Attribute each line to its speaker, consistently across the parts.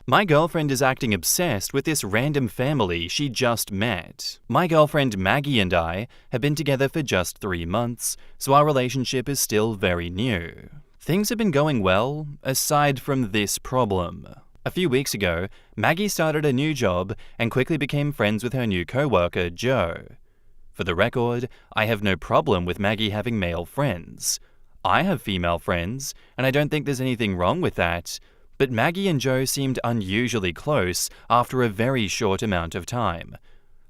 Speaker 1: My girlfriend is acting obsessed with this random family she just met. My girlfriend Maggie and I have been together for just 3 months, so our relationship is still very new. Things have been going well, aside from this problem. A few weeks ago, Maggie started a new job and quickly became friends with her new co-worker, Joe. For the record, I have no problem with Maggie having male friends. I have female friends, and I don't think there's anything wrong with that, but Maggie and Joe seemed unusually close after a very short amount of time.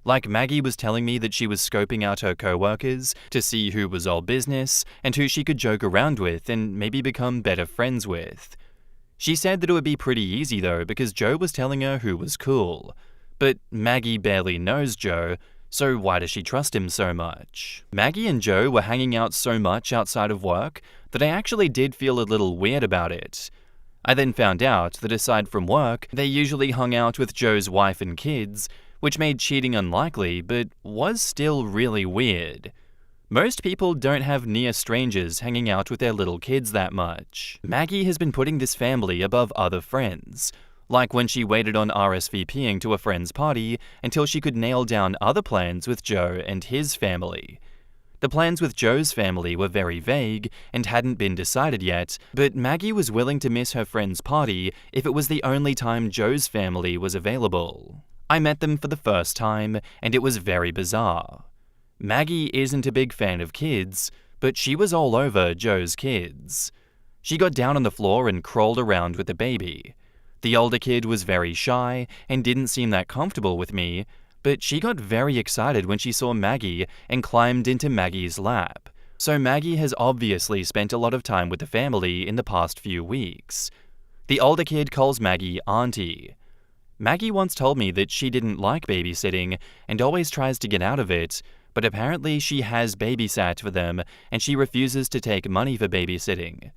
Speaker 1: Like Maggie was telling me that she was scoping out her co-workers to see who was all business and who she could joke around with and maybe become better friends with. She said that it would be pretty easy though because Joe was telling her who was cool. But Maggie barely knows Joe, so why does she trust him so much? Maggie and Joe were hanging out so much outside of work that I actually did feel a little weird about it. I then found out that aside from work, they usually hung out with Joe's wife and kids, which made cheating unlikely but was still really weird. Most people don't have near strangers hanging out with their little kids that much. Maggie has been putting this family above other friends, like when she waited on RSVPing to a friend's party until she could nail down other plans with Joe and his family. The plans with Joe's family were very vague and hadn't been decided yet, but Maggie was willing to miss her friend's party if it was the only time Joe's family was available. I met them for the first time, and it was very bizarre. Maggie isn't a big fan of kids, but she was all over Joe's kids. She got down on the floor and crawled around with the baby. The older kid was very shy and didn't seem that comfortable with me, but she got very excited when she saw Maggie and climbed into Maggie's lap. So Maggie has obviously spent a lot of time with the family in the past few weeks. The older kid calls Maggie Auntie. Maggie once told me that she didn't like babysitting and always tries to get out of it, but apparently she has babysat for them and she refuses to take money for babysitting.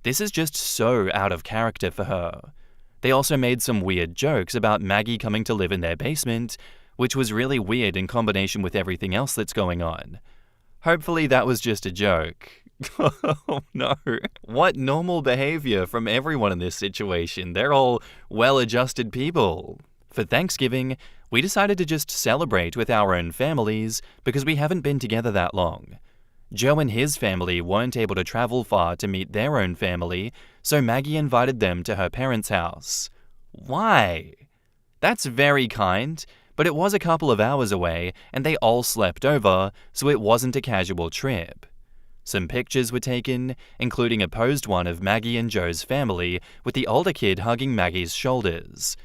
Speaker 1: This is just so out of character for her. They also made some weird jokes about Maggie coming to live in their basement, which was really weird in combination with everything else that's going on. Hopefully that was just a joke. Oh no. What normal behavior from everyone in this situation. They're all well-adjusted people. For Thanksgiving, we decided to just celebrate with our own families because we haven't been together that long. Joe and his family weren't able to travel far to meet their own family, so Maggie invited them to her parents' house. Why? That's very kind, but it was a couple of hours away and they all slept over, so it wasn't a casual trip. Some pictures were taken, including a posed one of Maggie and Joe's family with the older kid hugging Maggie's shoulders.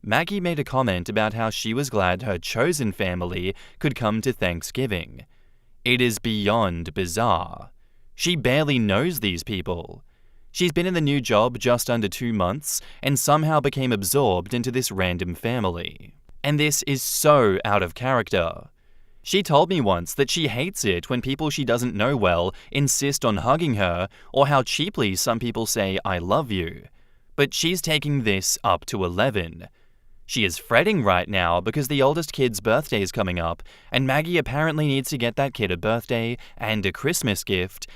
Speaker 1: Maggie made a comment about how she was glad her chosen family could come to Thanksgiving. It is beyond bizarre. She barely knows these people. She's been in the new job just under 2 months and somehow became absorbed into this random family. And this is so out of character. She told me once that she hates it when people she doesn't know well insist on hugging her or how cheaply some people say, "I love you." But she's taking this up to 11. She is fretting right now because the oldest kid's birthday is coming up, and Maggie apparently needs to get that kid a birthday and a Christmas gift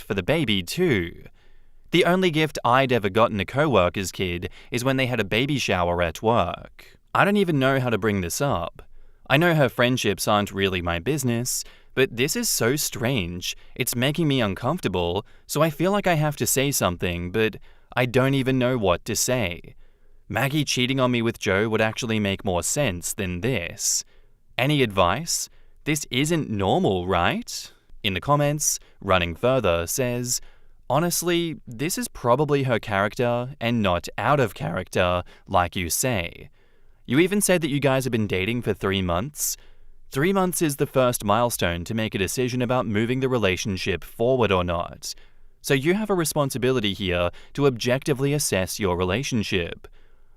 Speaker 1: for the baby too. The only gift I'd ever gotten a co-worker's kid is when they had a baby shower at work. I don't even know how to bring this up. I know her friendships aren't really my business, but this is so strange. It's making me uncomfortable, so I feel like I have to say something, but I don't even know what to say. Maggie cheating on me with Joe would actually make more sense than this. Any advice? This isn't normal, right? In the comments, Running Further says, "Honestly, this is probably her character and not out of character, like you say. You even said that you guys have been dating for 3 months. 3 months is the first milestone to make a decision about moving the relationship forward or not. So you have a responsibility here to objectively assess your relationship.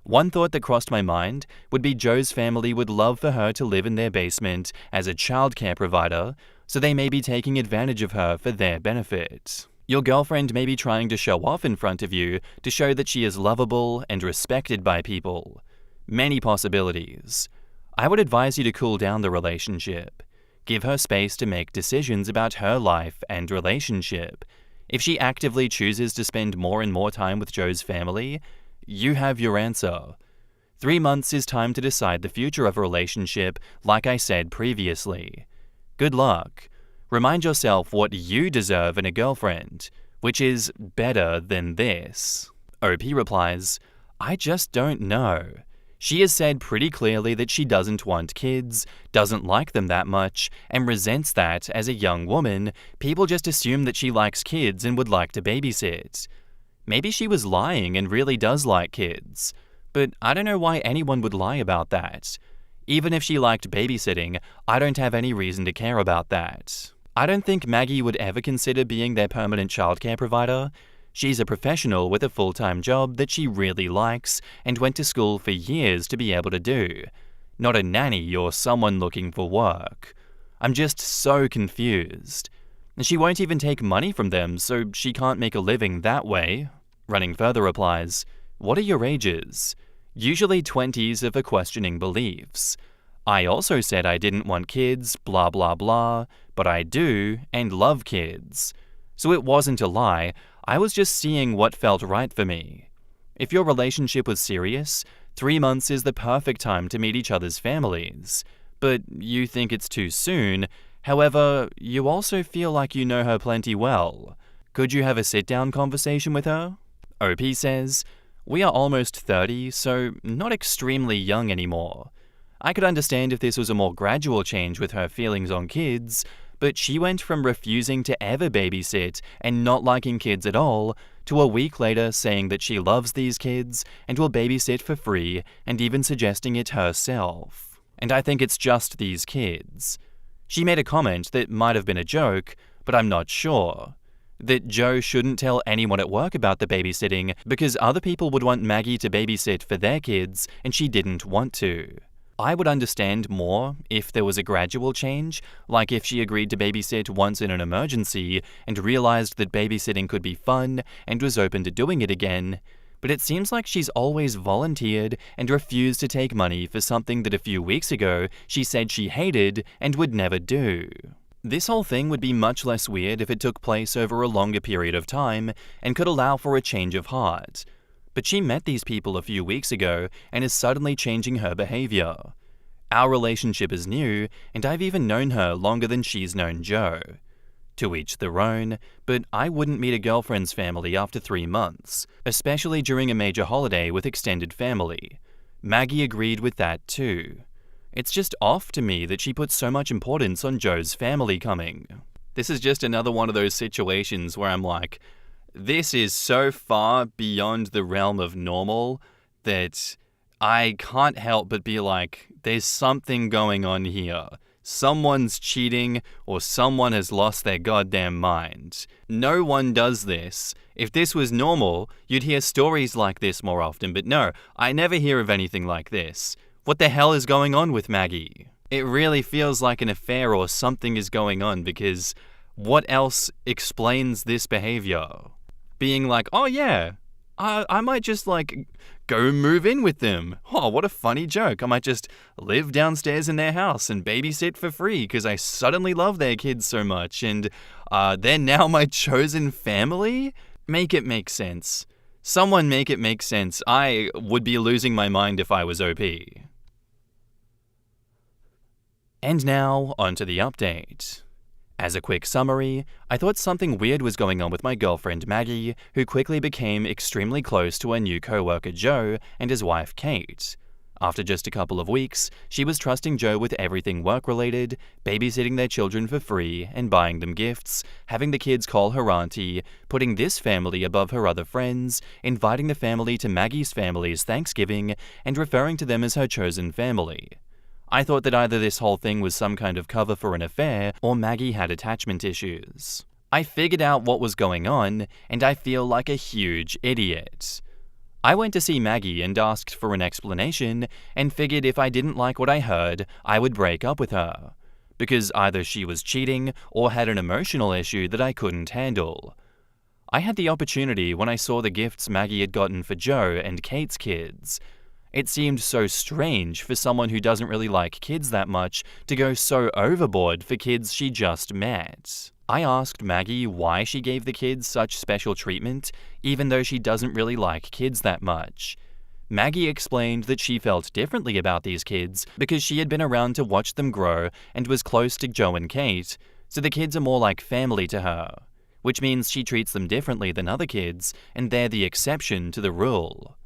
Speaker 1: One thought that crossed my mind would be Joe's family would love for her to live in their basement as a childcare provider, so they may be taking advantage of her for their benefit. Your girlfriend may be trying to show off in front of you to show that she is lovable and respected by people. Many possibilities. I would advise you to cool down the relationship. Give her space to make decisions about her life and relationship. If she actively chooses to spend more and more time with Joe's family, You have your answer. 3 months is time to decide the future of a relationship, like I said previously. Good luck. Remind yourself what you deserve in a girlfriend, which is better than this. OP replies, I just don't know. She has said pretty clearly that she doesn't want kids, doesn't like them that much, and resents that, as a young woman, people just assume that she likes kids and would like to babysit. Maybe she was lying and really does like kids, but I don't know why anyone would lie about that. Even if she liked babysitting, I don't have any reason to care about that. I don't think Maggie would ever consider being their permanent childcare provider. She's a professional with a full-time job that she really likes and went to school for years to be able to do. Not a nanny or someone looking for work. I'm just so confused. She won't even take money from them, so she can't make a living that way. Running Further replies, what are your ages? Usually 20s are for questioning beliefs. I also said I didn't want kids, blah blah blah, but I do and love kids. So it wasn't a lie. I was just seeing what felt right for me. If your relationship was serious, 3 months is the perfect time to meet each other's families. But you think it's too soon. However, you also feel like you know her plenty well. Could you have a sit-down conversation with her? OP says, we are almost 30, so not extremely young anymore. I could understand if this was a more gradual change with her feelings on kids, but she went from refusing to ever babysit and not liking kids at all, to a week later saying that she loves these kids and will babysit for free and even suggesting it herself. And I think it's just these kids. She made a comment that might have been a joke, but I'm not sure. That Joe shouldn't tell anyone at work about the babysitting because other people would want Maggie to babysit for their kids and she didn't want to. I would understand more if there was a gradual change, like if she agreed to babysit once in an emergency and realized that babysitting could be fun and was open to doing it again, but it seems like she's always volunteered and refused to take money for something that a few weeks ago she said she hated and would never do. This whole thing would be much less weird if it took place over a longer period of time and could allow for a change of heart. But she met these people a few weeks ago and is suddenly changing her behavior. Our relationship is new, and I've even known her longer than she's known Joe. To each their own, but I wouldn't meet a girlfriend's family after 3 months, especially during a major holiday with extended family. Maggie agreed with that too. It's just off to me that she put so much importance on Joe's family coming. This is just another one of those situations where I'm like, this is so far beyond the realm of normal that I can't help but be like, there's something going on here. Someone's cheating or someone has lost their goddamn mind. No one does this. If this was normal, you'd hear stories like this more often, but no, I never hear of anything like this. What the hell is going on with Maggie? It really feels like an affair or something is going on because what else explains this behavior? Being like, oh yeah, I might just go move in with them. Oh, what a funny joke. I might just live downstairs in their house and babysit for free because I suddenly love their kids so much and they're now my chosen family? Make it make sense. Someone make it make sense. I would be losing my mind if I was OP. And now, onto the update. As a quick summary, I thought something weird was going on with my girlfriend Maggie, who quickly became extremely close to her new co-worker Joe and his wife Kate. After just a couple of weeks, she was trusting Joe with everything work-related, babysitting their children for free and buying them gifts, having the kids call her auntie, putting this family above her other friends, inviting the family to Maggie's family's Thanksgiving, and referring to them as her chosen family. I thought that either this whole thing was some kind of cover for an affair or Maggie had attachment issues. I figured out what was going on, and I feel like a huge idiot. I went to see Maggie and asked for an explanation and figured if I didn't like what I heard, I would break up with her. Because either she was cheating or had an emotional issue that I couldn't handle. I had the opportunity when I saw the gifts Maggie had gotten for Joe and Kate's kids. It seemed so strange for someone who doesn't really like kids that much to go so overboard for kids she just met. I asked Maggie why she gave the kids such special treatment, even though she doesn't really like kids that much. Maggie explained that she felt differently about these kids because she had been around to watch them grow and was close to Joe and Kate, so the kids are more like family to her, which means she treats them differently than other kids, and they're the exception to the rule.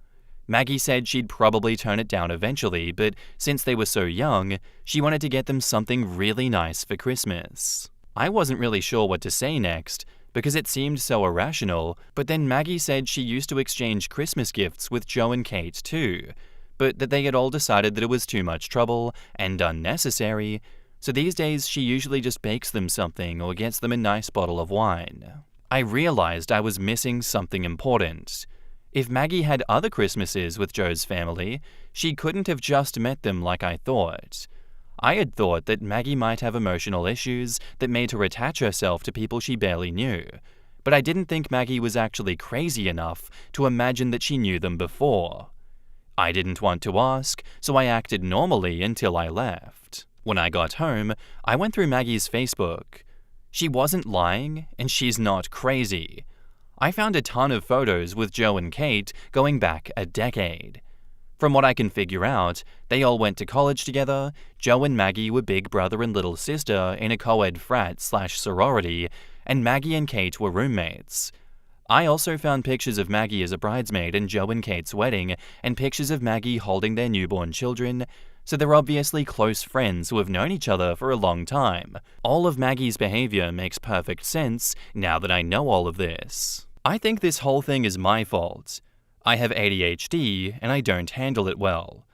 Speaker 1: Maggie said she'd probably turn it down eventually, but since they were so young, she wanted to get them something really nice for Christmas. I wasn't really sure what to say next, because it seemed so irrational, but then Maggie said she used to exchange Christmas gifts with Joe and Kate too, but that they had all decided that it was too much trouble and unnecessary, so these days she usually just bakes them something or gets them a nice bottle of wine. I realized I was missing something important. If Maggie had other Christmases with Joe's family, she couldn't have just met them like I thought. I had thought that Maggie might have emotional issues that made her attach herself to people she barely knew, but I didn't think Maggie was actually crazy enough to imagine that she knew them before. I didn't want to ask, so I acted normally until I left. When I got home, I went through Maggie's Facebook. She wasn't lying, and she's not crazy. I found a ton of photos with Joe and Kate going back a decade. From what I can figure out, they all went to college together, Joe and Maggie were big brother and little sister in a co-ed frat/sorority, and Maggie and Kate were roommates. I also found pictures of Maggie as a bridesmaid in Joe and Kate's wedding, and pictures of Maggie holding their newborn children, so they're obviously close friends who have known each other for a long time. All of Maggie's behavior makes perfect sense now that I know all of this. I think this whole thing is my fault. I have ADHD, and I don't handle it well.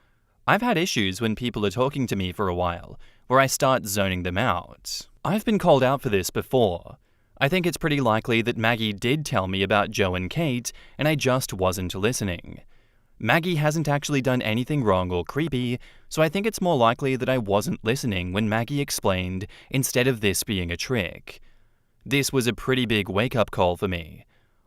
Speaker 1: I've had issues when people are talking to me for a while, where I start zoning them out. I've been called out for this before. I think it's pretty likely that Maggie did tell me about Joe and Kate, and I just wasn't listening. Maggie hasn't actually done anything wrong or creepy, so I think it's more likely that I wasn't listening when Maggie explained instead of this being a trick. This was a pretty big wake-up call for me.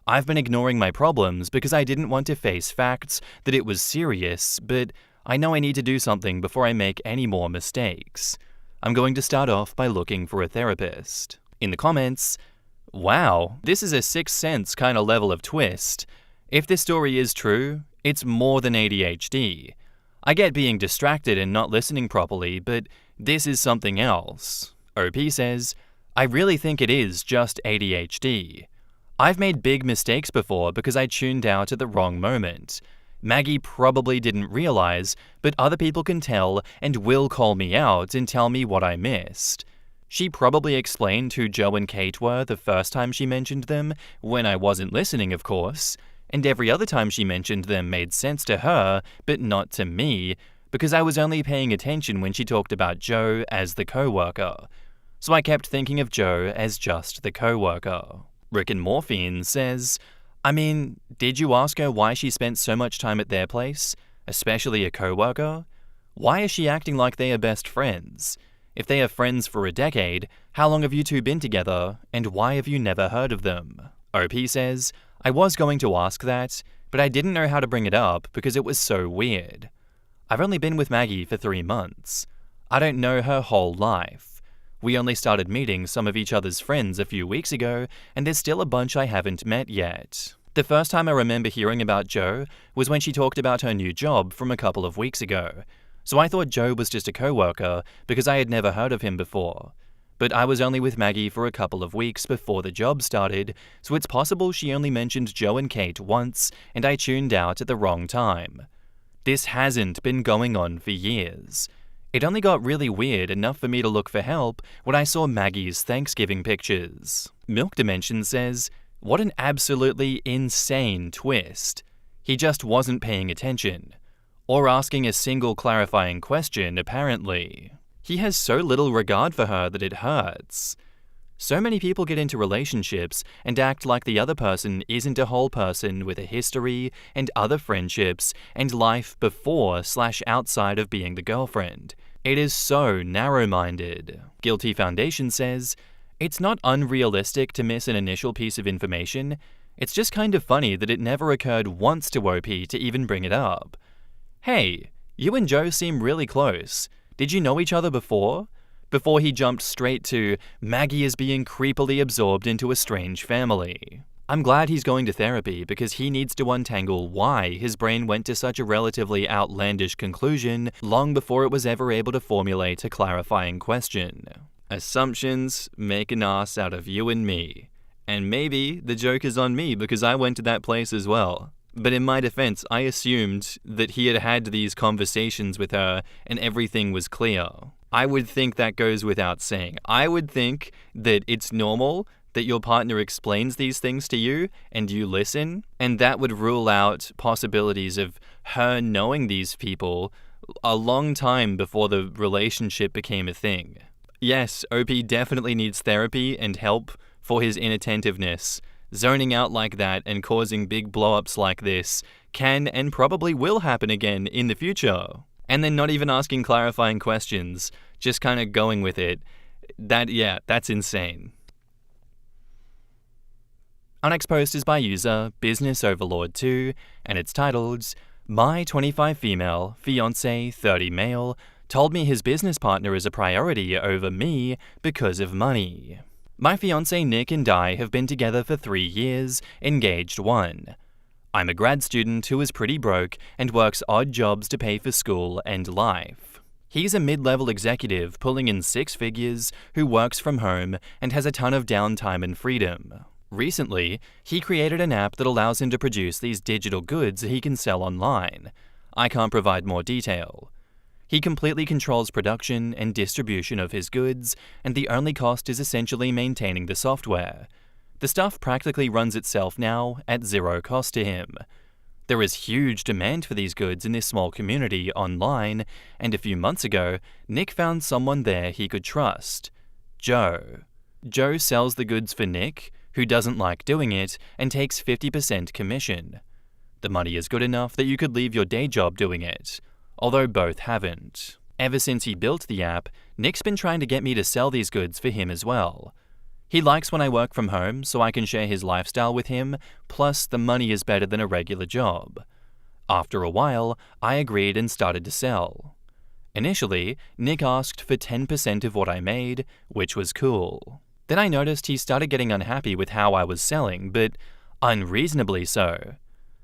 Speaker 1: I've been ignoring my problems because I didn't want to face facts that it was serious, but I know I need to do something before I make any more mistakes. I'm going to start off by looking for a therapist. In the comments, wow, this is a Sixth Sense kind of level of twist. If this story is true, it's more than ADHD. I get being distracted and not listening properly, but this is something else. OP says, I really think it is just ADHD. I've made big mistakes before because I tuned out at the wrong moment. Maggie probably didn't realize, but other people can tell and will call me out and tell me what I missed. She probably explained who Joe and Kate were the first time she mentioned them, when I wasn't listening, of course, and every other time she mentioned them made sense to her, but not to me, because I was only paying attention when she talked about Joe as the co-worker. So I kept thinking of Joe as just the co-worker. Rick and Morphine says, I mean, did you ask her why she spent so much time at their place, especially a co-worker? Why is she acting like they are best friends? If they are friends for a decade, how long have you two been together, and why have you never heard of them? OP says, I was going to ask that, but I didn't know how to bring it up because it was so weird. I've only been with Maggie for 3 months. I don't know her whole life. We only started meeting some of each other's friends a few weeks ago, and there's still a bunch I haven't met yet. The first time I remember hearing about Joe was when she talked about her new job from a couple of weeks ago, so I thought Joe was just a co-worker because I had never heard of him before. But I was only with Maggie for a couple of weeks before the job started, so it's possible she only mentioned Joe and Kate once, and I tuned out at the wrong time. This hasn't been going on for years. It only got really weird enough for me to look for help when I saw Maggie's Thanksgiving pictures. Milk Dimension says, what an absolutely insane twist. He just wasn't paying attention. Or asking a single clarifying question, apparently. He has so little regard for her that it hurts. So many people get into relationships and act like the other person isn't a whole person with a history and other friendships and life before/outside of being the girlfriend. It is so narrow-minded. Guilty Foundation says, it's not unrealistic to miss an initial piece of information. It's just kind of funny that it never occurred once to OP to even bring it up. Hey, you and Joe seem really close. Did you know each other before? before he jumped straight to Maggie is being creepily absorbed into a strange family. I'm glad he's going to therapy because he needs to untangle why his brain went to such a relatively outlandish conclusion long before it was ever able to formulate a clarifying question. Assumptions make an ass out of you and me. And maybe the joke is on me because I went to that place as well. But in my defense, I assumed that he had had these conversations with her and everything was clear. I would think that goes without saying. I would think that it's normal that your partner explains these things to you and you listen, and that would rule out possibilities of her knowing these people a long time before the relationship became a thing. Yes, OP definitely needs therapy and help for his inattentiveness. Zoning out like that and causing big blow-ups like this can and probably will happen again in the future. And then not even asking clarifying questions, just kind of going with it. That's insane. Our next post is by user Business Overlord 2, and it's titled, My 25 female, fiancé 30 male, told me his business partner is a priority over me because of money. My fiancé Nick and I have been together for 3 years, engaged 1. I'm a grad student who is pretty broke and works odd jobs to pay for school and life. He's a mid-level executive pulling in 6 figures who works from home and has a ton of downtime and freedom. Recently, he created an app that allows him to produce these digital goods he can sell online. I can't provide more detail. He completely controls production and distribution of his goods, and the only cost is essentially maintaining the software. The stuff practically runs itself now at 0 cost to him. There is huge demand for these goods in this small community online, and a few months ago, Nick found someone there he could trust. Joe. Joe sells the goods for Nick, who doesn't like doing it, and takes 50% commission. The money is good enough that you could leave your day job doing it, although both haven't. Ever since he built the app, Nick's been trying to get me to sell these goods for him as well. He likes when I work from home so I can share his lifestyle with him, plus the money is better than a regular job. After a while, I agreed and started to sell. Initially, Nick asked for 10% of what I made, which was cool. Then I noticed he started getting unhappy with how I was selling, but unreasonably so.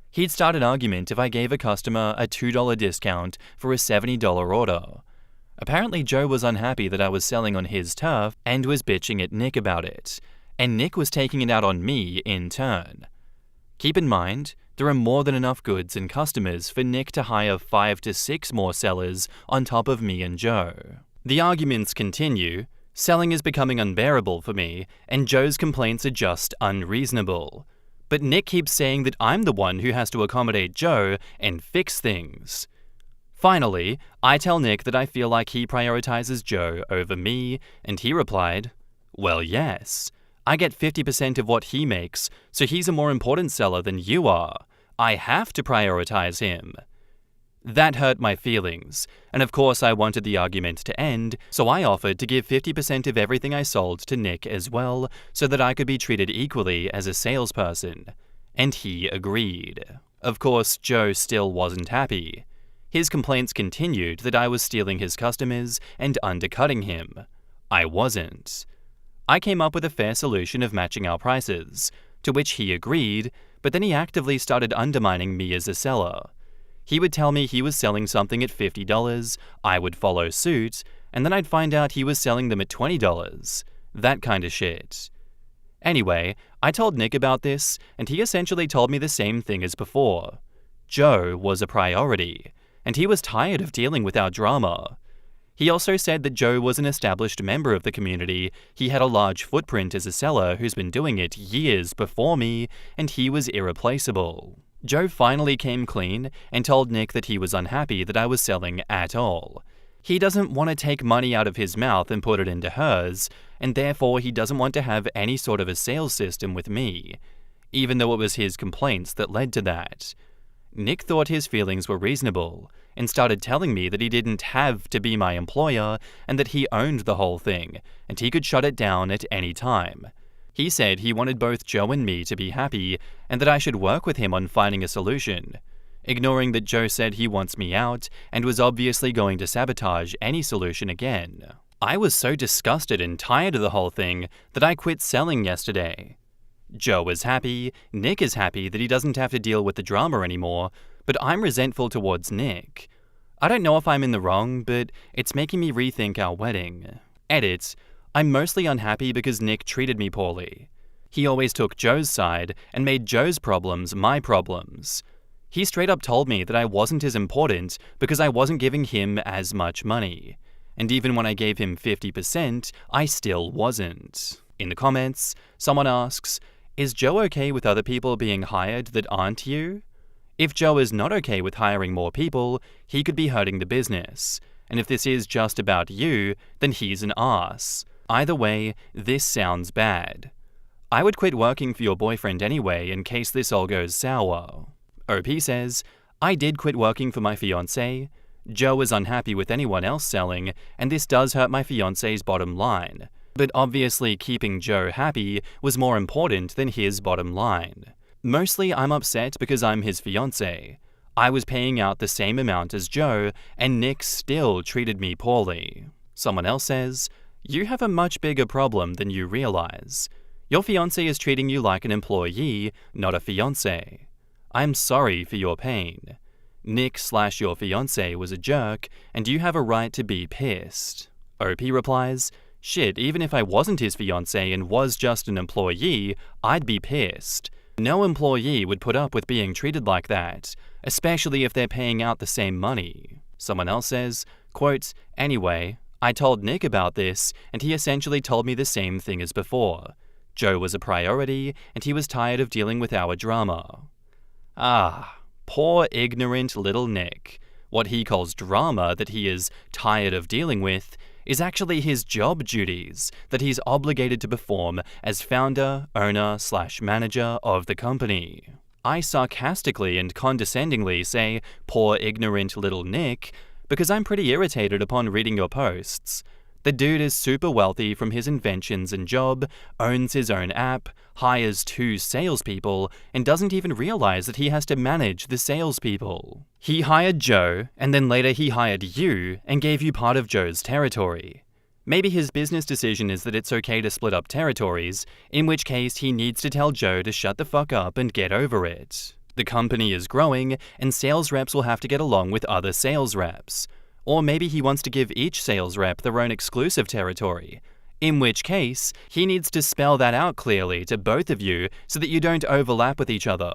Speaker 1: He'd start an argument if I gave a customer a $2 discount for a $70 order. Apparently Joe was unhappy that I was selling on his turf and was bitching at Nick about it, and Nick was taking it out on me in turn. Keep in mind, there are more than enough goods and customers for Nick to hire 5 to 6 more sellers on top of me and Joe. The arguments continue. Selling is becoming unbearable for me, and Joe's complaints are just unreasonable. But Nick keeps saying that I'm the one who has to accommodate Joe and fix things. Finally, I tell Nick that I feel like he prioritizes Joe over me, and he replied, Well, yes. I get 50% of what he makes, so he's a more important seller than you are. I have to prioritize him. That hurt my feelings, and of course I wanted the argument to end, so I offered to give 50% of everything I sold to Nick as well, so that I could be treated equally as a salesperson. And he agreed. Of course, Joe still wasn't happy. His complaints continued that I was stealing his customers and undercutting him. I wasn't. I came up with a fair solution of matching our prices, to which he agreed, but then he actively started undermining me as a seller. He would tell me he was selling something at $50, I would follow suit, and then I'd find out he was selling them at $20. That kind of shit. Anyway, I told Nick about this, and he essentially told me the same thing as before. Joe was a priority, and he was tired of dealing with our drama. He also said that Joe was an established member of the community, he had a large footprint as a seller who's been doing it years before me, and he was irreplaceable. Joe finally came clean and told Nick that he was unhappy that I was selling at all. He doesn't want to take money out of his mouth and put it into hers, and therefore he doesn't want to have any sort of a sales system with me, even though it was his complaints that led to that. Nick thought his feelings were reasonable, and started telling me that he didn't have to be my employer and that he owned the whole thing, and he could shut it down at any time. He said he wanted both Joe and me to be happy, and that I should work with him on finding a solution, ignoring that Joe said he wants me out and was obviously going to sabotage any solution again. I was so disgusted and tired of the whole thing that I quit selling yesterday. Joe is happy, Nick is happy that he doesn't have to deal with the drama anymore, but I'm resentful towards Nick. I don't know if I'm in the wrong, but it's making me rethink our wedding. Edit: I'm mostly unhappy because Nick treated me poorly. He always took Joe's side and made Joe's problems my problems. He straight up told me that I wasn't as important because I wasn't giving him as much money. And even when I gave him 50%, I still wasn't. In the comments, someone asks, is Joe okay with other people being hired that aren't you? If Joe is not okay with hiring more people, he could be hurting the business. And if this is just about you, then he's an ass. Either way, this sounds bad. I would quit working for your boyfriend anyway in case this all goes sour. OP says, I did quit working for my fiancé. Joe is unhappy with anyone else selling, and this does hurt my fiancé's bottom line. But obviously keeping Joe happy was more important than his bottom line. Mostly I'm upset because I'm his fiancé. I was paying out the same amount as Joe, and Nick still treated me poorly. Someone else says, you have a much bigger problem than you realize. Your fiancé is treating you like an employee, not a fiancé. I'm sorry for your pain. Nick/your fiancé was a jerk, and you have a right to be pissed. OP replies, shit, even if I wasn't his fiancé and was just an employee, I'd be pissed. No employee would put up with being treated like that, especially if they're paying out the same money. Someone else says, quote, anyway, I told Nick about this, and he essentially told me the same thing as before. Joe was a priority, and he was tired of dealing with our drama. Ah, poor ignorant little Nick. What he calls drama that he is tired of dealing with is actually his job duties that he's obligated to perform as founder, owner/manager of the company. I sarcastically and condescendingly say, poor ignorant little Nick, because I'm pretty irritated upon reading your posts. The dude is super wealthy from his inventions and job, owns his own app, hires 2 salespeople, and doesn't even realize that he has to manage the salespeople. He hired Joe, and then later he hired you and gave you part of Joe's territory. Maybe his business decision is that it's okay to split up territories, in which case he needs to tell Joe to shut the fuck up and get over it. The company is growing, and sales reps will have to get along with other sales reps. Or maybe he wants to give each sales rep their own exclusive territory, in which case he needs to spell that out clearly to both of you so that you don't overlap with each other.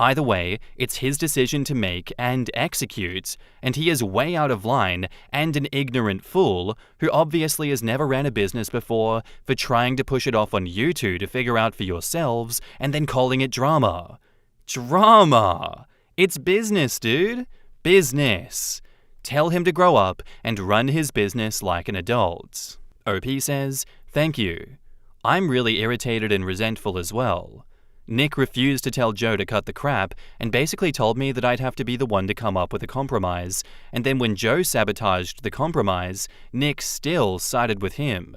Speaker 1: Either way, it's his decision to make and execute, and he is way out of line and an ignorant fool who obviously has never ran a business before for trying to push it off on you two to figure out for yourselves and then calling it drama. Drama! It's business, dude. Business. Tell him to grow up and run his business like an adult. OP says, thank you. I'm really irritated and resentful as well. Nick refused to tell Joe to cut the crap and basically told me that I'd have to be the one to come up with a compromise, and then when Joe sabotaged the compromise, Nick still sided with him.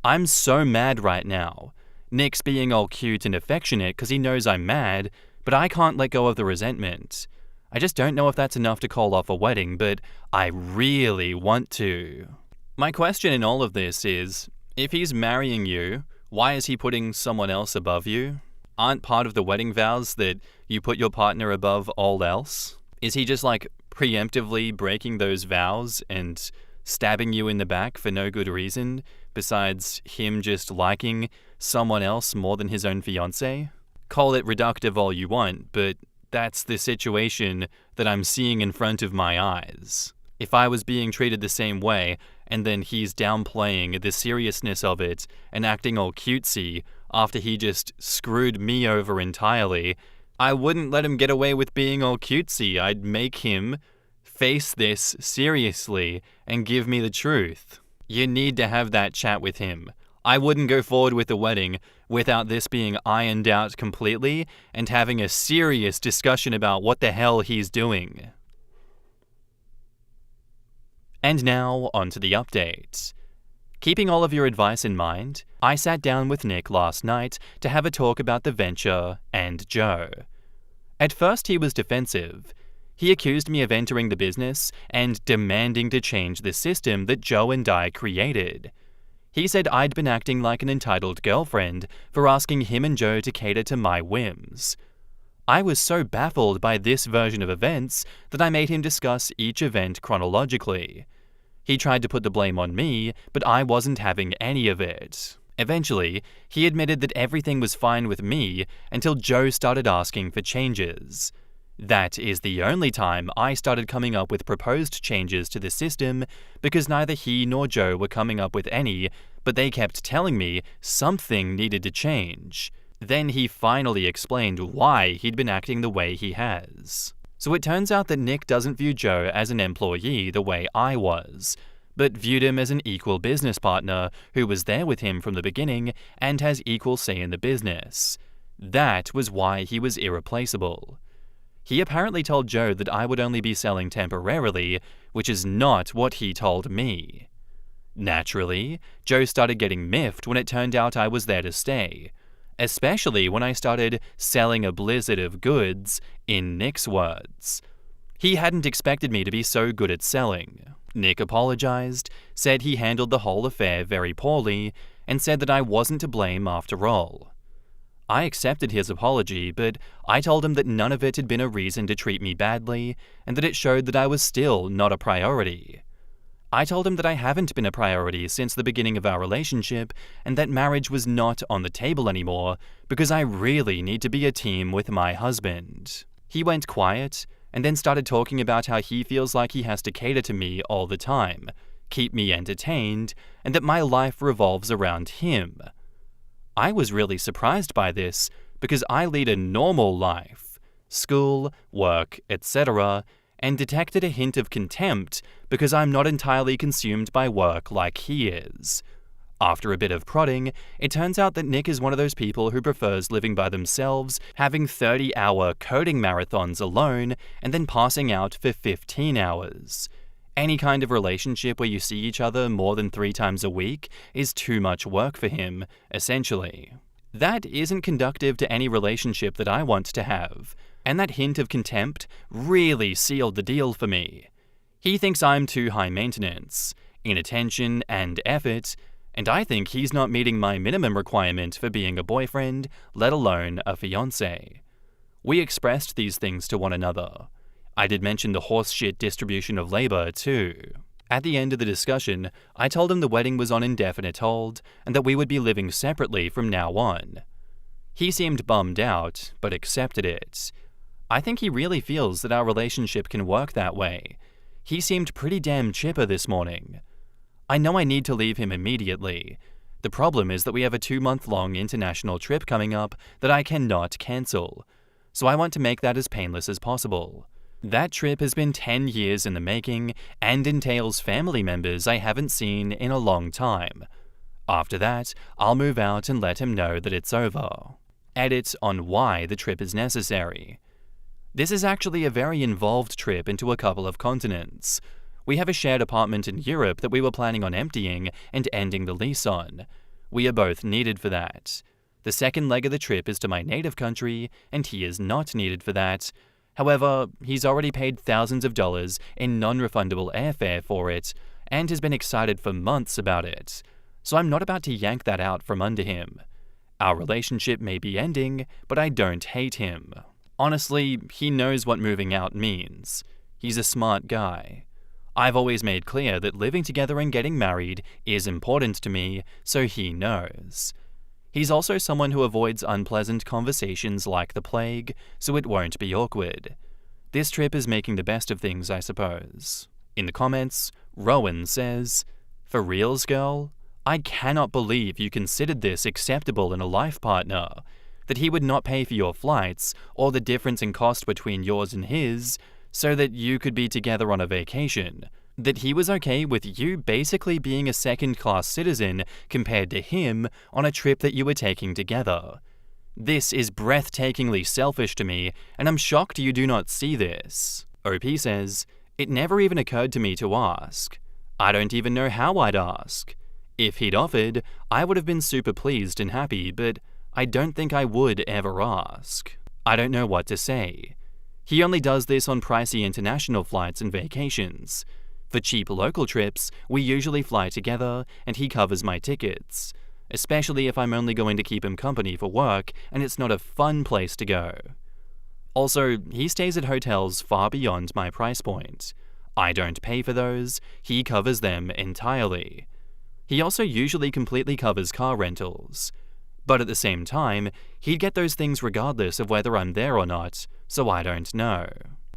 Speaker 1: I'm so mad right now. Nick's being all cute and affectionate because he knows I'm mad, but I can't let go of the resentment. I just don't know if that's enough to call off a wedding, but I really want to. My question in all of this is, if he's marrying you, why is he putting someone else above you? Aren't part of the wedding vows that you put your partner above all else? Is he just like preemptively breaking those vows and stabbing you in the back for no good reason, besides him just liking someone else more than his own fiancé? Call it reductive all you want, but that's the situation that I'm seeing in front of my eyes. If I was being treated the same way, and then he's downplaying the seriousness of it and acting all cutesy after he just screwed me over entirely, I wouldn't let him get away with being all cutesy. I'd make him face this seriously and give me the truth. You need to have that chat with him. I wouldn't go forward with the wedding without this being ironed out completely and having a serious discussion about what the hell he's doing. And now, onto the update. Keeping all of your advice in mind, I sat down with Nick last night to have a talk about the venture and Joe. At first he was defensive. He accused me of entering the business and demanding to change the system that Joe and I created. He said I'd been acting like an entitled girlfriend for asking him and Joe to cater to my whims. I was so baffled by this version of events that I made him discuss each event chronologically. He tried to put the blame on me, but I wasn't having any of it. Eventually, he admitted that everything was fine with me until Joe started asking for changes. That is the only time I started coming up with proposed changes to the system, because neither he nor Joe were coming up with any, but they kept telling me something needed to change. Then he finally explained why he'd been acting the way he has. So it turns out that Nick doesn't view Joe as an employee the way I was, but viewed him as an equal business partner who was there with him from the beginning and has equal say in the business. That was why he was irreplaceable. He apparently told Joe that I would only be selling temporarily, which is not what he told me. Naturally, Joe started getting miffed when it turned out I was there to stay, especially when I started selling a blizzard of goods, in Nick's words. He hadn't expected me to be so good at selling. Nick apologized, said he handled the whole affair very poorly, and said that I wasn't to blame after all. I accepted his apology, but I told him that none of it had been a reason to treat me badly, and that it showed that I was still not a priority. I told him that I haven't been a priority since the beginning of our relationship, and that marriage was not on the table anymore, because I really need to be a team with my husband. He went quiet, and then started talking about how he feels like he has to cater to me all the time, keep me entertained, and that my life revolves around him. I was really surprised by this because I lead a normal life, school, work, etc., and detected a hint of contempt because I'm not entirely consumed by work like he is. After a bit of prodding, it turns out that Nick is one of those people who prefers living by themselves, having 30-hour coding marathons alone, and then passing out for 15 hours. Any kind of relationship where you see each other more than 3 times a week is too much work for him, essentially. That isn't conducive to any relationship that I want to have, and that hint of contempt really sealed the deal for me. He thinks I'm too high maintenance, in attention and effort, and I think he's not meeting my minimum requirement for being a boyfriend, let alone a fiancé. We expressed these things to one another. I did mention the horseshit distribution of labor, too. At the end of the discussion, I told him the wedding was on indefinite hold and that we would be living separately from now on. He seemed bummed out, but accepted it. I think he really feels that our relationship can work that way. He seemed pretty damn chipper this morning. I know I need to leave him immediately. The problem is that we have a 2-month-long international trip coming up that I cannot cancel, so I want to make that as painless as possible. That trip has been 10 years in the making and entails family members I haven't seen in a long time. After that, I'll move out and let him know that it's over. Edit on why the trip is necessary. This is actually a very involved trip into a couple of continents. We have a shared apartment in Europe that we were planning on emptying and ending the lease on. We are both needed for that. The second leg of the trip is to my native country, and he is not needed for that. However, he's already paid thousands of dollars in non-refundable airfare for it, and has been excited for months about it, so I'm not about to yank that out from under him. Our relationship may be ending, but I don't hate him. Honestly, he knows what moving out means. He's a smart guy. I've always made clear that living together and getting married is important to me, so he knows. He's also someone who avoids unpleasant conversations like the plague, so it won't be awkward. This trip is making the best of things, I suppose. In the comments, Rowan says, "For reals, girl? I cannot believe you considered this acceptable in a life partner. That he would not pay for your flights, or the difference in cost between yours and his, so that you could be together on a vacation. That he was okay with you basically being a second-class citizen compared to him on a trip that you were taking together. This is breathtakingly selfish to me, and I'm shocked you do not see this." OP says, "It never even occurred to me to ask. I don't even know how I'd ask. If he'd offered, I would have been super pleased and happy, but I don't think I would ever ask. I don't know what to say. He only does this on pricey international flights and vacations. For cheap local trips, we usually fly together and he covers my tickets, especially if I'm only going to keep him company for work and it's not a fun place to go. Also, he stays at hotels far beyond my price point. I don't pay for those, he covers them entirely. He also usually completely covers car rentals. But at the same time, he'd get those things regardless of whether I'm there or not, so I don't know.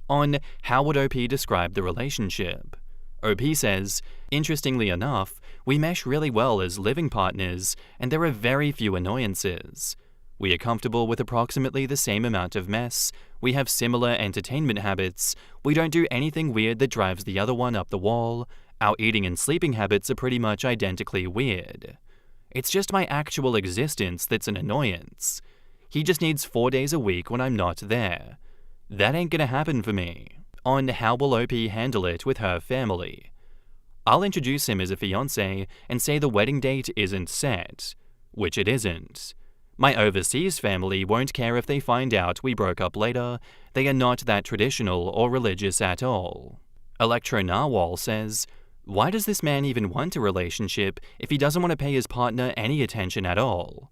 Speaker 1: On how would OP describe the relationship? OP says, interestingly enough, we mesh really well as living partners, and there are very few annoyances. We are comfortable with approximately the same amount of mess, we have similar entertainment habits, we don't do anything weird that drives the other one up the wall, our eating and sleeping habits are pretty much identically weird. It's just my actual existence that's an annoyance. He just needs 4 days a week when I'm not there. That ain't gonna happen for me. On how will OP handle it with her family? I'll introduce him as a fiancé and say the wedding date isn't set, which it isn't. My overseas family won't care if they find out we broke up later, they are not that traditional or religious at all. Electro Narwhal says, why does this man even want a relationship if he doesn't want to pay his partner any attention at all?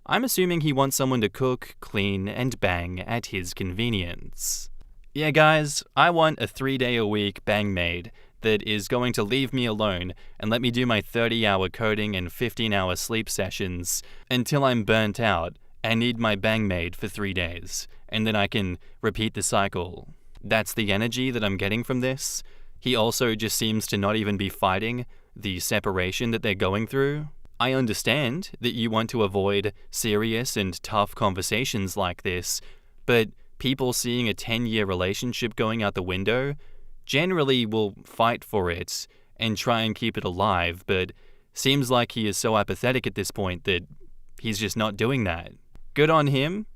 Speaker 1: I'm assuming he wants someone to cook, clean, and bang at his convenience. Yeah guys, I want a 3-day-a-week bang maid that is going to leave me alone and let me do my 30-hour coding and 15-hour sleep sessions until I'm burnt out and need my bang maid for 3 days, and then I can repeat the cycle. That's the energy that I'm getting from this. He also just seems to not even be fighting the separation that they're going through. I understand that you want to avoid serious and tough conversations like this, but people seeing a 10-year relationship going out the window generally will fight for it and try and keep it alive, but seems like he is so apathetic at this point that he's just not doing that. Good on him.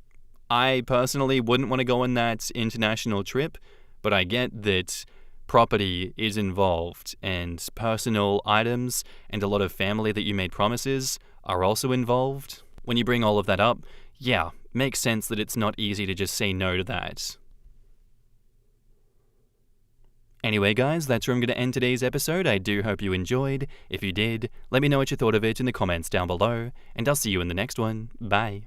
Speaker 1: I personally wouldn't want to go on that international trip, but I get that property is involved and personal items and a lot of family that you made promises are also involved. When you bring all of that up, yeah, makes sense that it's not easy to just say no to that. Anyway guys, that's where I'm going to end today's episode. I do hope you enjoyed. If you did, let me know what you thought of it in the comments down below, and I'll see you in the next one. Bye.